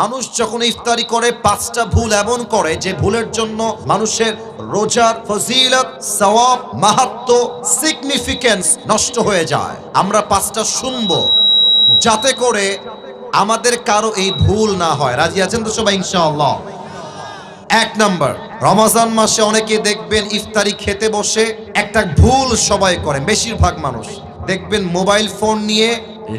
মানুষ যখন ইফতারি করে 5টা ভুল এমন করে যে ভুলের জন্য মানুষের রোজার ফজিলত, সওয়াব, মাহাত্ম্য, সিগনিফিকেন্স নষ্ট হয়ে যায়। আমরা 5টা শুনবো যাতে করে আমাদের কারো এই ভুল না হয়। রাজি আছেন তো সবাই ইনশাআল্লাহ? 1 নাম্বার, রমজান মাসে অনেকে দেখবেন ইফতারি খেতে বসে একটা ভুল সবাই করে, বেশিরভাগ মানুষ দেখবেন মোবাইল ফোন নিয়ে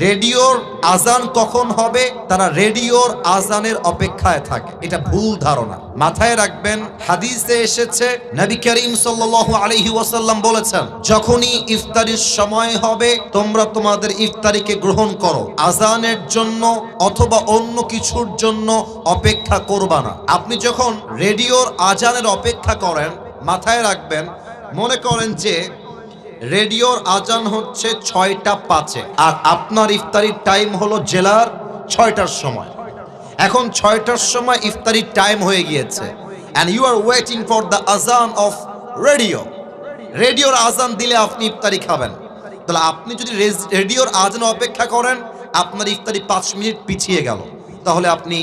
রেডিওর আজান কখন হবে তারা রেডিওর আজানের অপেক্ষায় থাকে। এটা ভুল ধারণা, মাথায় রাখবেন। হাদিসে এসেছে নবী করিম সাল্লাল্লাহু আলাইহি ওয়াসাল্লাম বলেছেন, যখনই ইফতারির সময় হবে তোমরা তোমাদের ইফতারিকে গ্রহণ করো, আজানের জন্য অথবা অন্য কিছুর জন্য অপেক্ষা করবা না। আপনি যখন রেডিওর আজানের অপেক্ষা করেন, মাথায় রাখবেন, মনে করেন যে রেডিওর আজান হচ্ছে 6টা 5-এ আর আপনার ইফতারির টাইম হলো জেলার 6টার সময়। এখন 6টার সময় ইফতারির টাইম হয়ে গিয়েছে and you are waiting for the azan of radio. রেডিওর আজান দিলে আপনি ইফতারি খাবেন। তাহলে আপনি যদি রেডিওর আজান অপেক্ষা করেন, আপনার ইফতারি 5 মিনিট পিছিয়ে গেল, তাহলে আপনি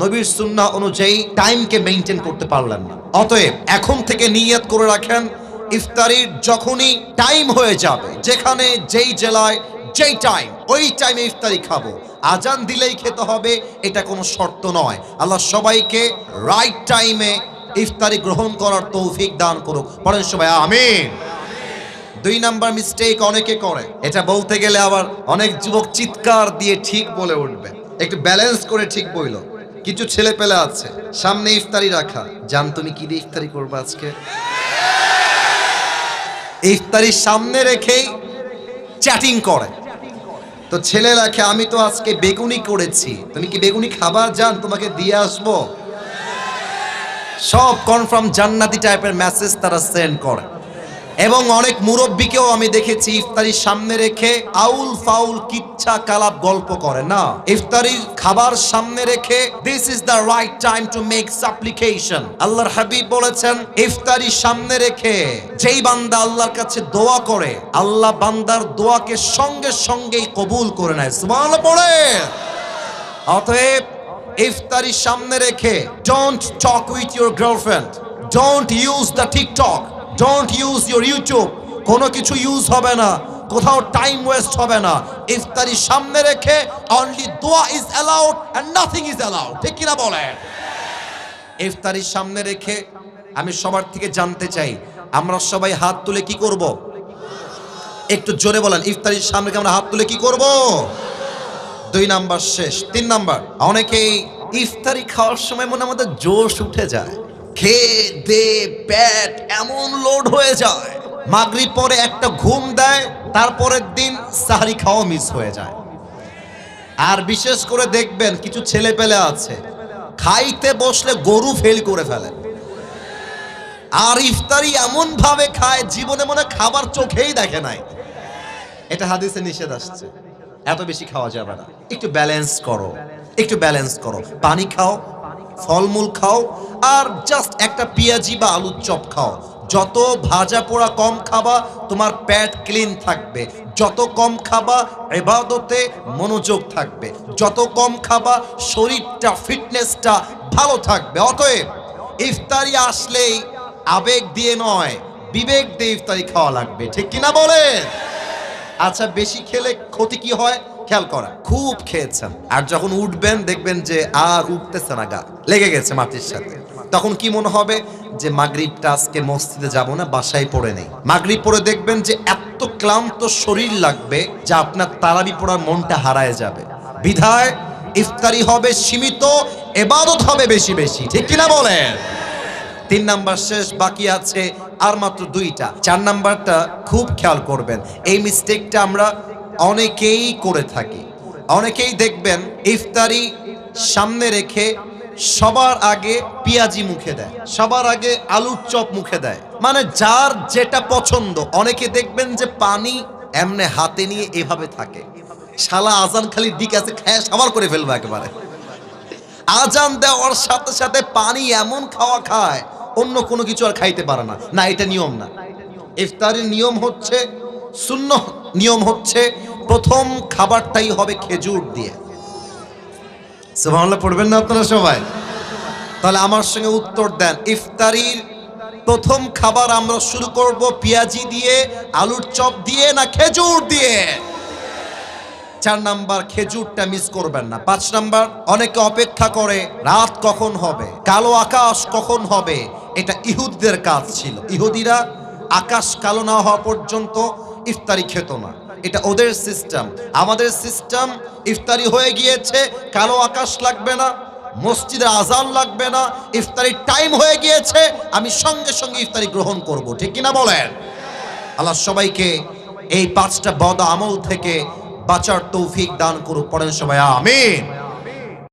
নবীর সুন্নাহ অনুযায়ী টাইমকে মেইনটেইন করতে পারলেন না। অতএব এখন থেকে নিয়ত করে রাখেন, ইফতারির যখনই টাইম হয়ে যাবে, যেখানে যেই জেলায় যেই টাইম, ওই টাইমে ইফতারি খাবো। আজান দিলেই খেতে হবে এটা কোনো শর্ত নয়। আল্লাহ সবাইকে রাইট টাইমে ইফতারি গ্রহণ করার তৌফিক দান করুক। পড়েন সবাই আমিন। 2 নাম্বার মিস্টেক অনেকে করে, এটা বলতে গেলে আবার অনেক যুবক চিৎকার দিয়ে ঠিক বলে উঠবে, একটু ব্যালেন্স করে ঠিক বইল। কিছু ছেলে পেলে আছে সামনে ইফতারি রাখা, জান তুমি কি দিয়ে ইফতারি করবে আজকে? ইফতারি সামনে রেখেই চ্যাটিং করে। তো ছেলে রাখে, আমি তো আজকে বেগুনি করেছি, তুমি কি বেগুনি খাবার জান, তোমাকে দিয়ে আসবো। সব কনফার্ম জান্নাতি টাইপের মেসেজ তারা সেন্ড করে। এবং অনেক মুরব্বীকেও আমি দেখেছি ইফতারির সামনে রেখে আউল ফাউল কিচ্ছা কালাপ গল্প করে। না, ইফতারির খাবার সামনে রেখে this is the right time to make সাপ্লিকেশন। আল্লাহর হাবিব বলেছেন, ইফতারির সামনে রেখে যেই বান্দা আল্লাহর কাছে দোয়া করে, আল্লাহ বান্দার দোয়াকে সঙ্গে সঙ্গেই কবুল করে নেয়। সুবহানাল্লাহ পড়ে। অতএব ইফতারির সামনে রেখে don't talk with your girlfriend, don't use the TikTok, don't use your YouTube. কোনো কিছু ইউজ হবে না, কোথাও টাইম ওয়েস্ট হবে না। ইফতারির সামনে রেখে অনলি দোয়া is allowed and nothing is allowed. ঠিক কিনা বলেন? ইফতারির সামনে রেখে আমি সবার থেকে জানতে চাই, আমরা সবাই হাত তুলে কি করব? একটু জোরে বলেন, ইফতারির সামনে আমরা হাত তুলে কি করব? 2 নাম্বার শেষ। 3 নাম্বার, অনেকেই ইফতারি খাওয়ার সময় মনে আমাদের জোশ উঠে যায়, খেয়ে দে পেট এমন লোড হয়ে যায়, মাগরিব পরে একটা ঘুম দেয়, তারপরের দিন সাহরি খাওয়া মিস হয়ে যায়। আর বিশেষ করে দেখবেন কিছু ছেলে পেলে আছে খাইতে বসলে গরু ফেল করে ফেলে, আর ইফতারি এমন ভাবে খায় জীবনে মনে খাবার চোখেই দেখে নাই। এটা হাদিসে নিষেধ আসছে, এত বেশি খাওয়া যাবে না। একটু ব্যালেন্স করো, একটু ব্যালেন্স করো। পানি খাও, ফলমূল খাও, আর জাস্ট একটা পেঁয়াজি বা আলুর চপ খাও। যত ভাজা পোড়া কম খাবা, তোমার পেট ক্লিন থাকবে। যত কম খাবা, ইবাদতে মনোযোগ থাকবে। যত কম খাবা, শরীরটা ফিটনেসটা ভালো থাকবে। অতএব ইফতারি আসলেই আবেগ দিয়ে নয়, বিবেক দিয়ে ইফতারি খাওয়া লাগবে। ঠিক কিনা বলেন? আচ্ছা, বেশি খেলে ক্ষতি কি হয় খেয়াল করা। খুব খেয়েছেন আর যখন উঠবেন দেখবেন যে আর উঠতেছে না, গা লেগে গেছে মাটির সাথে, তখন কি মনে হবে যে মাগরিবটা আজকে মসজিদে যাব না, বাসায় পড়ে নেই। মাগরিব পড়ে দেখবেন যে এত ক্লান্ত শরীর লাগবে যে আপনার তারাবি পড়ার মনটা হারায় যাবে। বিধায় ইফতারি হবে সীমিত, ইবাদত হবে বেশি বেশি। ঠিক কিনা বলেন? 3 নাম্বার শেষ, বাকি আছে আর মাত্র 2টা। 4 নাম্বারটা খুব খেয়াল করবেন, এই মিস্টেকটা আমরা অনেকেই করে থাকি। অনেকেই দেখবেন ইফতারি সামনে রেখে সবার আগে পেঁয়াজি মুখে দেয়, সবার আগে আলুর চপ মুখে দেয়, মানে যার যেটা পছন্দ। অনেকে দেখবেন যে পানি এমনে হাতে নিয়ে এভাবে থাকে, শালা আজান খালি দিক আছে, খায় সাবার করে ফেলবে একেবারে। আজান দেওয়ার সাথে সাথে পানি এমন খাওয়া খায়, অন্য কোনো কিছু আর খাইতে পারে না। না, এটা নিয়ম না। ইফতারির নিয়ম হচ্ছে, সুন্নাহ নিয়ম হচ্ছে, প্রথম খাবারটাই হবে খেজুর দিয়ে। সুবহানাল্লাহ পড়বেন না আপনারা সবাই? তাহলে আমার সঙ্গে উত্তর দেন, ইফতারির প্রথম খাবার আমরা শুরু করব পেঁয়াজি দিয়ে, আলুর চপ দিয়ে, না খেজুর দিয়ে? 4 নাম্বার, খেজুরটা মিস করবেন না। 5 নাম্বার, অনেকে অপেক্ষা করে রাত কখন হবে, কালো আকাশ কখন হবে। এটা ইহুদিদের কাজ ছিল। ইহুদিরা আকাশ কালো না হওয়া পর্যন্ত ইফতারি খেত না, এটা ওদের সিস্টেম। আমাদের সিস্টেম, ইফতারি হয়ে গিয়েছে, কালো আকাশ লাগবে না, মসজিদে আজান লাগবে না, ইফতারির টাইম হয়ে গিয়েছে, আমি সঙ্গে সঙ্গে ইফতারি গ্রহণ করব। ঠিক কিনা বলেন? আল্লাহ সবাইকে এই 5টা বদ আমল থেকে বাঁচার তৌফিক দান করুক। পড়েন সবাই আমিন।